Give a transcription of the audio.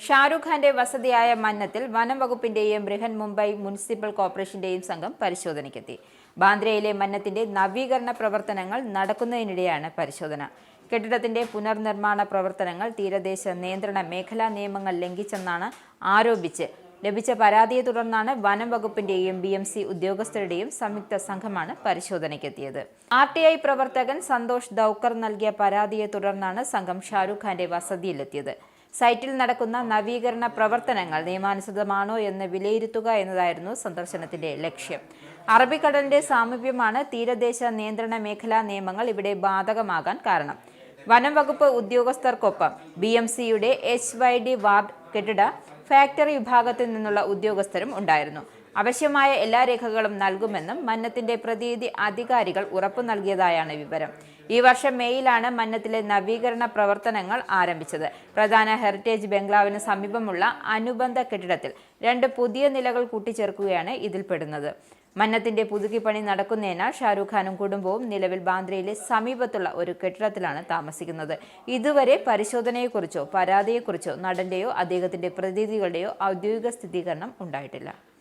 ഷാരൂഖ് ഖാന്റെ വസതിയായ മന്നത്തിൽ വനം വകുപ്പിന്റെയും ബൃഹൻ മുംബൈ മുനിസിപ്പൽ കോർപ്പറേഷന്റെയും സംഘം പരിശോധനയ്ക്കെത്തി. ബാന്ദ്രയിലെ മന്നത്തിന്റെ നവീകരണ പ്രവർത്തനങ്ങൾ നടക്കുന്നതിനിടെയാണ് പരിശോധന. കെട്ടിടത്തിന്റെ പുനർനിർമ്മാണ പ്രവർത്തനങ്ങൾ തീരദേശ നിയന്ത്രണ മേഖലാ നിയമങ്ങൾ ലംഘിച്ചെന്നാണ് ആരോപിച്ച് ലഭിച്ച പരാതിയെ തുടർന്നാണ് വനം വകുപ്പിന്റെയും BMC ഉദ്യോഗസ്ഥരുടെയും സംയുക്ത സംഘമാണ് പരിശോധനയ്ക്കെത്തിയത്. RTI പ്രവർത്തകൻ സന്തോഷ് ദൌക്കർ നൽകിയ പരാതിയെ തുടർന്നാണ് സംഘം ഷാരൂഖ് ഖാന്റെ വസതിയിലെത്തിയത്. സൈറ്റിൽ നടക്കുന്ന നവീകരണ പ്രവർത്തനങ്ങൾ നിയമാനുസൃതമാണോ എന്ന് വിലയിരുത്തുക എന്നതായിരുന്നു സന്ദർശനത്തിന്റെ ലക്ഷ്യം. അറബിക്കടലിന്റെ സാമീപ്യമാണ് തീരദേശ നിയന്ത്രണ മേഖലാ നിയമങ്ങൾ ഇവിടെ ബാധകമാകാൻ കാരണം. വനം വകുപ്പ് ഉദ്യോഗസ്ഥർക്കൊപ്പം BMCയുടെ HYD വാർഡ് കെട്ടിട ഫാക്ടറി വിഭാഗത്തിൽ നിന്നുള്ള ഉദ്യോഗസ്ഥരും ഉണ്ടായിരുന്നു. ആവശ്യമായ എല്ലാ രേഖകളും നൽകുമെന്നും മന്നത്തിന്റെ പ്രതിനിധി അധികാരികൾ ഉറപ്പു നൽകിയതായാണ് വിവരം. ഈ വർഷം മെയ്യിലാണ് മന്നത്തിലെ നവീകരണ പ്രവർത്തനങ്ങൾ ആരംഭിച്ചത്. പ്രധാന ഹെറിറ്റേജ് ബംഗ്ലാവിന് സമീപമുള്ള അനുബന്ധ കെട്ടിടത്തിൽ 2 പുതിയ നിലകൾ കൂട്ടിച്ചേർക്കുകയാണ് ഇതിൽപ്പെടുന്നത്. മന്നത്തിന്റെ പുതുക്കിപ്പണി നടക്കുന്നതിനാൽ ഷാരൂഖ് ഖാനും കുടുംബവും നിലവിൽ ബാന്ദ്രയിലെ സമീപത്തുള്ള ഒരു കെട്ടിടത്തിലാണ് താമസിക്കുന്നത്. ഇതുവരെ പരിശോധനയെക്കുറിച്ചോ പരാതിയെക്കുറിച്ചോ നടന്റെയോ അദ്ദേഹത്തിന്റെ പ്രതിനിധികളുടെയോ ഔദ്യോഗിക സ്ഥിരീകരണം ഉണ്ടായിട്ടില്ല.